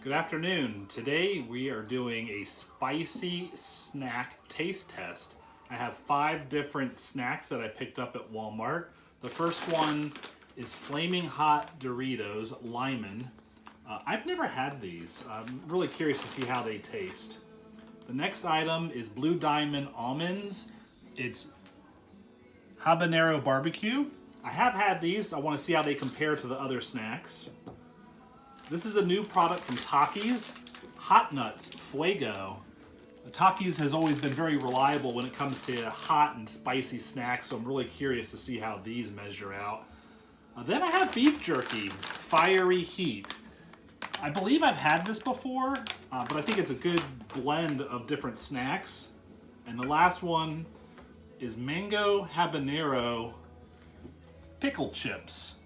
Good afternoon. Today we are doing a spicy snack taste test. I have 5 different snacks that I picked up at Walmart. The first one is Flaming Hot Doritos Limon. I've never had these. I'm really curious to see how they taste. The next item is Blue Diamond Almonds. It's Habanero BBQ. I have had these. I want to see how they compare to the other snacks. This is a new product from Takis, Hot Nuts Fuego. Takis has always been very reliable when it comes to hot and spicy snacks, so I'm really curious to see how these measure out. Then I have beef jerky, Fiery Heat. I believe I've had this before, but I think it's a good blend of different snacks. And the last one is Mango Habanero Pickle Chips.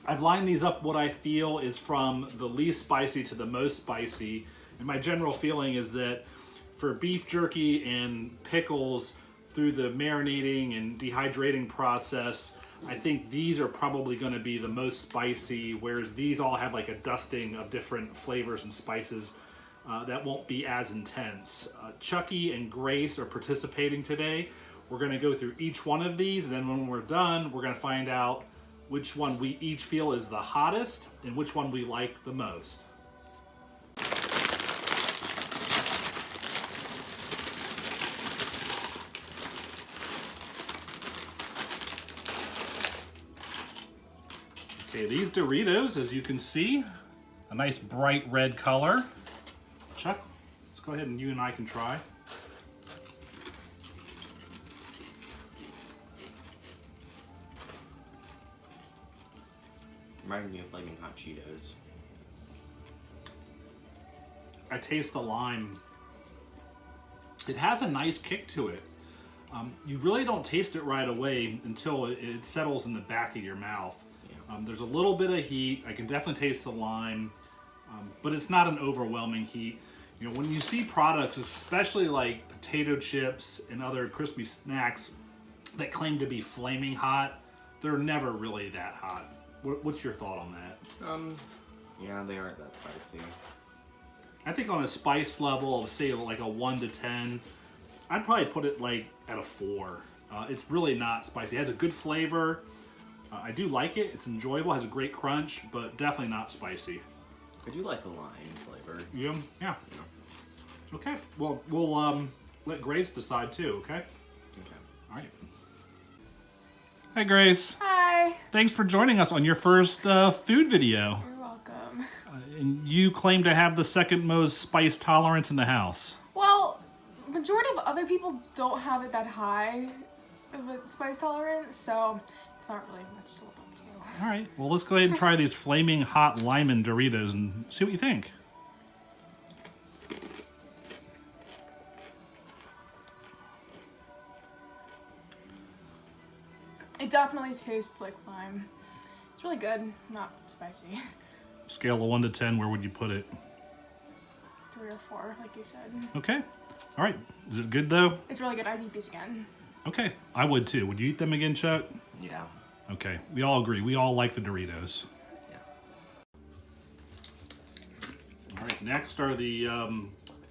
I've lined these up what I feel is from the least spicy to the most spicy. And my general feeling is that for beef jerky and pickles, through the marinating and dehydrating process, I think these are probably going to be the most spicy, whereas these all have like a dusting of different flavors and spices that won't be as intense. Chucky and Grace are participating today. We're going to go through each one of these, and then when we're done, we're going to find out which one we each feel is the hottest and which one we like the most. Okay, these Doritos, as you can see, a nice bright red color. Chuck, let's go ahead and you and I can try. Reminding me of Flaming Hot Cheetos. I taste the lime. It has a nice kick to it. You really don't taste it right away until it settles in the back of your mouth. Yeah. There's a little bit of heat. I can definitely taste the lime, but it's not an overwhelming heat. You know, when you see products, especially like potato chips and other crispy snacks that claim to be flaming hot, they're never really that hot. What's your thought on that? Yeah, they aren't that spicy. I think on a spice level of, say, like a 1 to 10, I'd probably put it like at a 4. It's really not spicy. It has a good flavor. I do like it. It's enjoyable. Has a great crunch, but definitely not spicy. I do like the lime flavor. Yeah. Okay. Well, we'll let Grace decide too. Okay. Okay. All right. Hi, Grace. Hi. Thanks for joining us on your first food video. You're welcome. And you claim to have the second most spice tolerance in the house. Well, majority of other people don't have it that high of a spice tolerance, so it's not really much to look up to. All right. Well, let's go ahead and try these Flaming Hot Limon Doritos and see what you think. It definitely tastes like lime. It's really good, not spicy. Scale of 1 to 10, where would you put it? 3 or 4, like you said. Okay. All right. Is it good, though? It's really good. I'd eat these again. Okay. I would, too. Would you eat them again, Chuck? Yeah. Okay. We all agree. We all like the Doritos. Yeah. All right. Next are the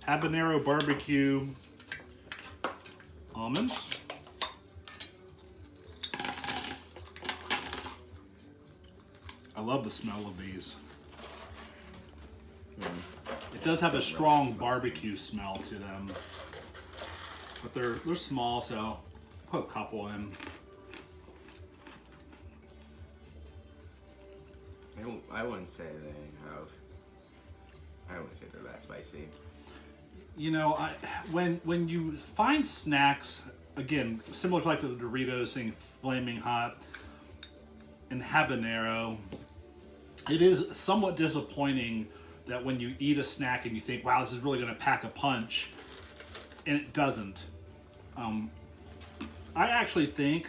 Habanero BBQ Almonds. I love the smell of these. It does have a strong barbecue smell to them, but they're small, so I'll put a couple in. I wouldn't say they have. I wouldn't say they're that spicy. You know, when you find snacks, again, similar to like the Doritos saying flaming hot and habanero, it is somewhat disappointing that when you eat a snack and you think, wow, this is really going to pack a punch, and it doesn't. I actually think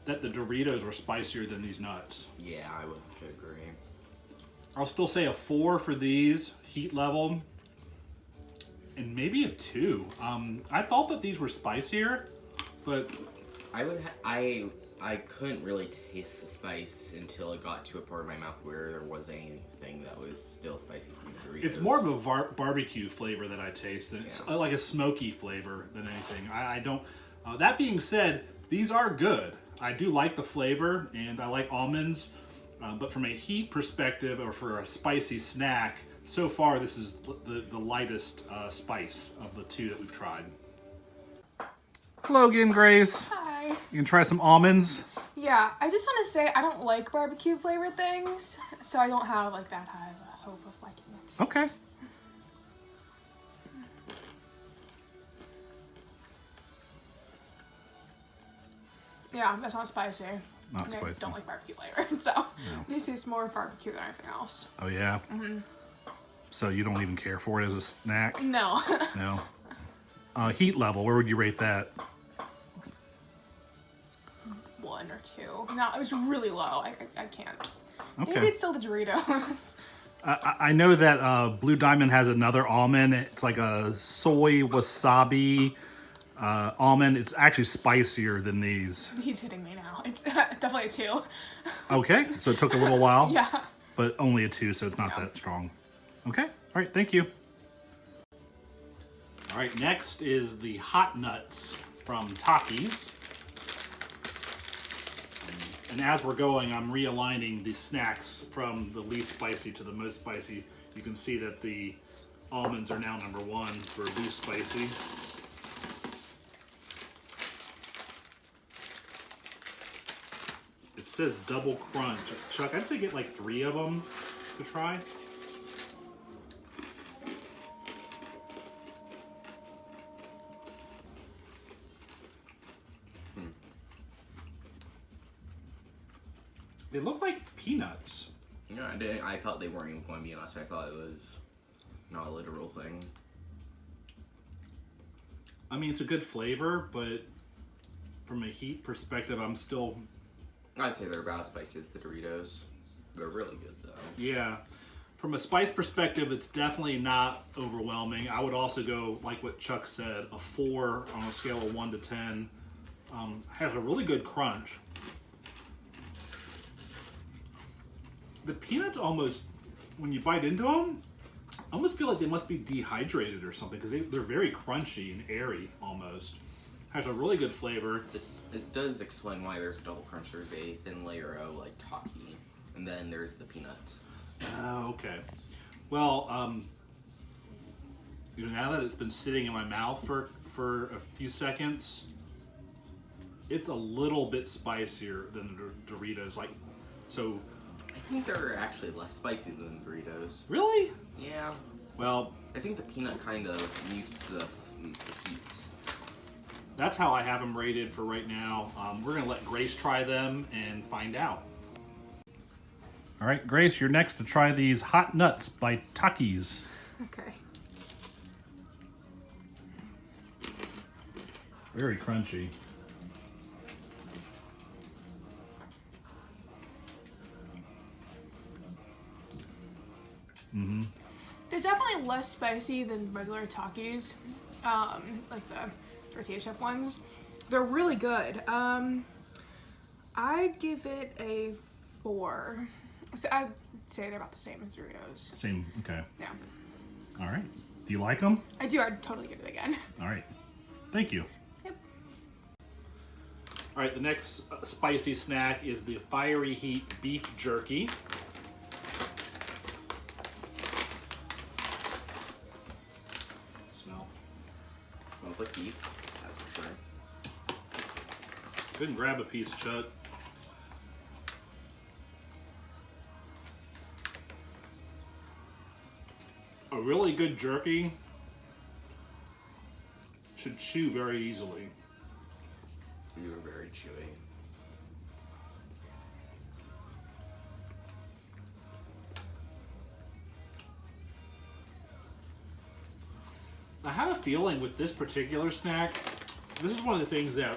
that the Doritos were spicier than these nuts. Yeah, I would agree. I'll still say a 4 for these, heat level, and maybe a 2. I thought that these were spicier, but I I couldn't really taste the spice until it got to a part of my mouth where there was anything that was still spicy from the Doritos. It's more of a barbecue flavor that I taste than it's like a smoky flavor than anything. I don't. That being said, these are good. I do like the flavor, and I like almonds. But from a heat perspective, or for a spicy snack, so far this is the lightest spice of the two that we've tried. Hello again, Grace. Hi. You can try some almonds. Yeah, I just want to say I don't like barbecue flavored things, so I don't have like that high of a hope of liking it. Okay. Yeah, that's not spicy. Not And spicy. I don't like barbecue flavor, so this is more barbecue than anything else. Oh yeah. So you don't even care for it as a snack? No. No. Heat level, where would you rate that? 1 or 2. No, it was really low. I can't. Okay. Maybe it's still the Doritos. I know that Blue Diamond has another almond. It's like a soy wasabi almond. It's actually spicier than these. He's hitting me now. It's definitely a 2. Okay, so it took a little while. Yeah. But only a 2, so it's not that strong. Okay, all right, thank you. All right, next is the hot nuts from Takis. And as we're going, I'm realigning the snacks from the least spicy to the most spicy. You can see that the almonds are now number 1 for least spicy. It says double crunch. Chuck, I'd say get like 3 of them to try. They look like peanuts. Yeah, I thought they weren't even going to be nuts. I thought it was not a literal thing. I mean, it's a good flavor, but from a heat perspective, I'm still... I'd say they're about as spicy as the Doritos. They're really good, though. Yeah. From a spice perspective, it's definitely not overwhelming. I would also go, like what Chuck said, a 4 on a scale of 1 to 10. Has a really good crunch. The peanuts almost, when you bite into them, I almost feel like they must be dehydrated or something because they're very crunchy and airy almost. Has a really good flavor. It does explain why there's a double crunch. There's a thin layer of like Taki, and then there's the peanuts. Oh, okay. Well, now that it's been sitting in my mouth for a few seconds, it's a little bit spicier than the Doritos. So. I think they're actually less spicy than the Doritos. Really? Yeah. Well, I think the peanut kind of mutes the heat. That's how I have them rated for right now. We're going to let Grace try them and find out. All right, Grace, you're next to try these hot nuts by Takis. Okay. Very crunchy. Mm-hmm. They're definitely less spicy than regular Takis, like the tortilla chip ones. They're really good. I'd give it a 4. So I'd say they're about the same as Doritos. Same, okay. Yeah. All right. Do you like them? I do. I'd totally give it again. All right. Thank you. Yep. All right, the next spicy snack is the Fiery Heat Beef Jerky. Smells like beef, that's for sure. Go ahead and grab a piece, Chuck. A really good jerky should chew very easily. You were very chewy. I have a feeling with this particular snack, this is one of the things that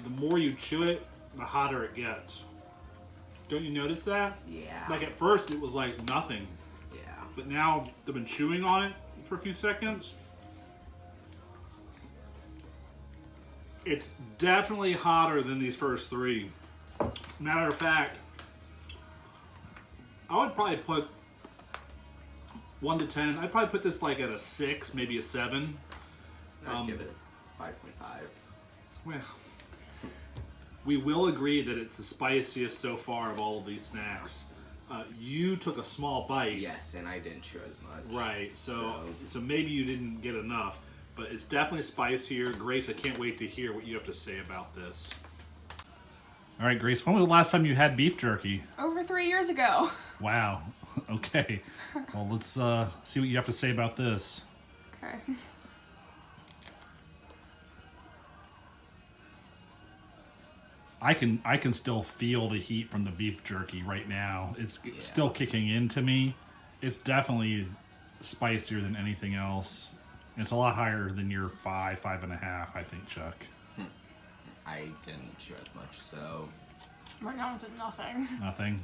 the more you chew it, the hotter it gets. Don't you notice that? Yeah. Like at first it was like nothing, Yeah. but now I've been chewing on it for a few seconds. It's definitely hotter than these first 3. Matter of fact, I would probably put 1 to 10. I'd probably put this like at a 6, maybe a 7. I'd give it 5.5. Well, we will agree that it's the spiciest so far of all of these snacks. You took a small bite. Yes, and I didn't chew as much. Right, so maybe you didn't get enough, but it's definitely spicier. Grace, I can't wait to hear what you have to say about this. All right, Grace, when was the last time you had beef jerky? Over 3 years ago. Wow. Okay. Well, let's see what you have to say about this. Okay. I can still feel the heat from the beef jerky right now. It's still kicking into me. It's definitely spicier than anything else. It's a lot higher than your 5.5, I think, Chuck. I didn't chew as much, so Right now it's at nothing. Nothing.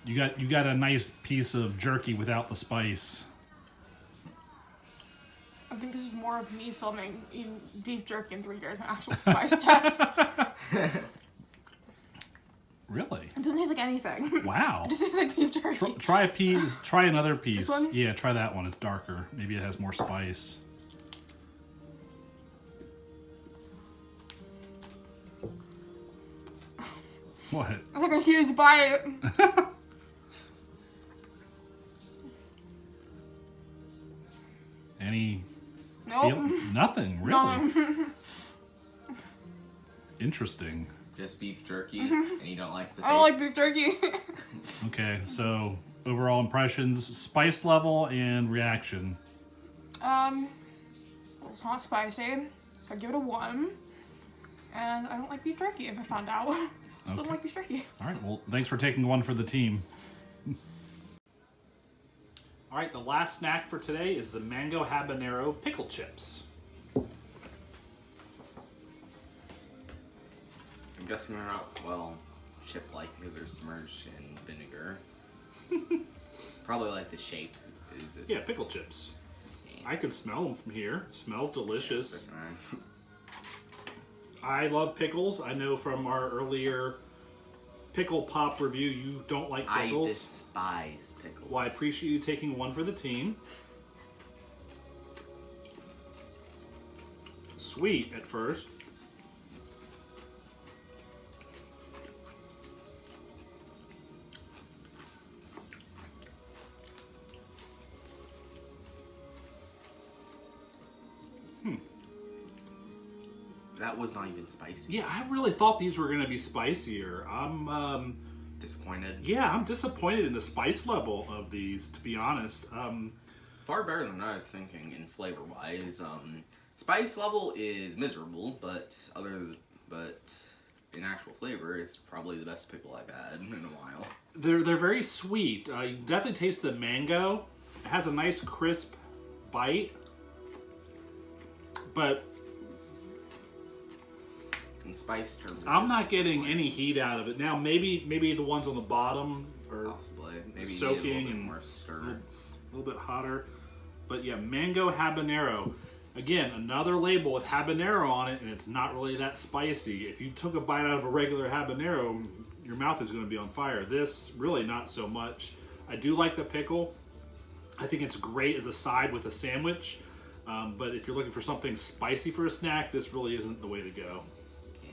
You got a nice piece of jerky without the spice. I think this is more of me filming eating beef jerky in 3 years than actual spice test. Really? It doesn't taste like anything. Wow. It just tastes like beef jerky. Try a piece. Try another piece. This one? Yeah, try that one. It's darker. Maybe it has more spice. What? It's like a huge bite. Any? Nope. Nothing. Really? No. Interesting. just beef jerky, and you don't like the taste. I don't like beef jerky. Okay, so overall impressions, spice level, and reaction. It's not spicy. So I give it a 1. And I don't like beef jerky, I found out. Still don't like beef jerky. All right, well, thanks for taking one for the team. All right, the last snack for today is the Mango Habanero Pickle Chips. I'm guessing they're not, well, chip-like because they're submerged in vinegar. Probably like the shape. Is it? Yeah, pickle chips. I can smell them from here. Smells delicious. I love pickles. I know from our earlier pickle pop review you don't like pickles. I despise pickles. Well, I appreciate you taking one for the team. Sweet at first. That was not even spicy. Yeah, I really thought these were going to be spicier. I'm Disappointed. yeah, I'm disappointed in the spice level of these, to be honest. Far better than I was thinking in flavor-wise. Spice level is miserable, but in actual flavor, it's probably the best pickle I've had in a while. They're very sweet. You definitely taste the mango. It has a nice crisp bite, but In spice terms, it's I'm just not getting disappointing. any heat out of it. Now, maybe the ones on the bottom are Possibly. Maybe soaking need a little bit and more stir. a little bit hotter. But yeah, mango habanero. Again, another label with habanero on it, and it's not really that spicy. If you took a bite out of a regular habanero, your mouth is going to be on fire. This, really not so much. I do like the pickle. I think it's great as a side with a sandwich. But if you're looking for something spicy for a snack, this really isn't the way to go. Yeah.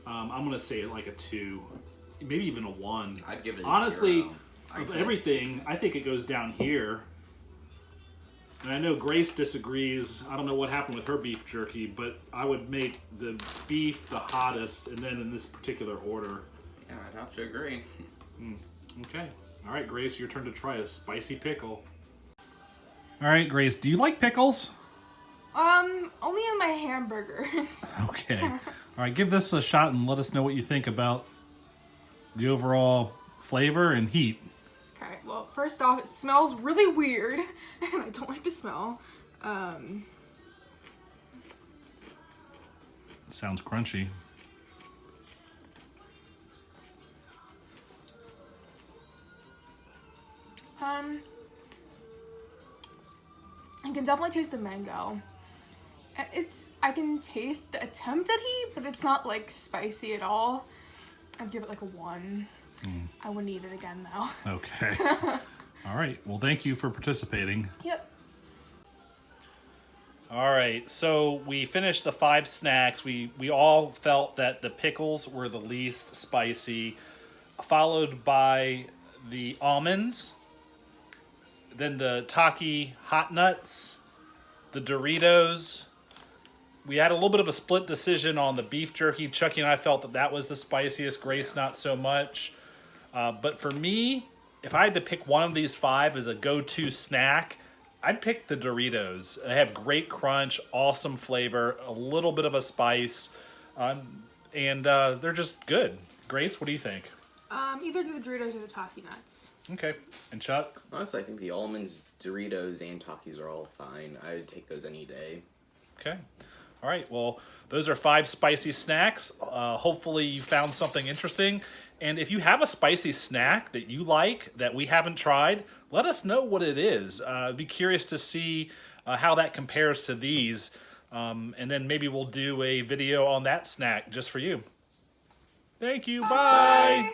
I'm going to say like a 2, maybe even a 1. I'd give it a Honestly, 0. of everything, I think it goes down here. And I know Grace disagrees. I don't know what happened with her beef jerky, but I would make the beef the hottest, and then in this particular order. Yeah, I'd have to agree. Okay. All right, Grace, your turn to try a spicy pickle. All right, Grace, do you like pickles? Only on my hamburgers. Okay. All right, give this a shot and let us know what you think about the overall flavor and heat. Okay, well, first off, it smells really weird, and I don't like the smell. Sounds crunchy. I can definitely taste the mango. I can taste the attempt at heat, but it's not like spicy at all. I'd give it like a 1. I wouldn't eat it again though. Okay. All right. Well, thank you for participating. Yep. All right. So we finished the 5 snacks. We all felt that the pickles were the least spicy, followed by the almonds, then the Taki hot nuts, the Doritos. We had a little bit of a split decision on the beef jerky. Chucky and I felt that that was the spiciest. Grace, not so much. But for me, if I had to pick one of these 5 as a go-to snack, I'd pick the Doritos. They have great crunch, awesome flavor, a little bit of a spice, and they're just good. Grace, what do you think? Either the Doritos or the Taki nuts. Okay. And Chuck? Honestly, I think the almonds, Doritos, and Takis are all fine. I would take those any day. Okay. All right. Well, those are 5 spicy snacks. Hopefully you found something interesting. And if you have a spicy snack that you like that we haven't tried, let us know what it is. Be curious to see how that compares to these. And then maybe we'll do a video on that snack just for you. Thank you. Bye. Bye.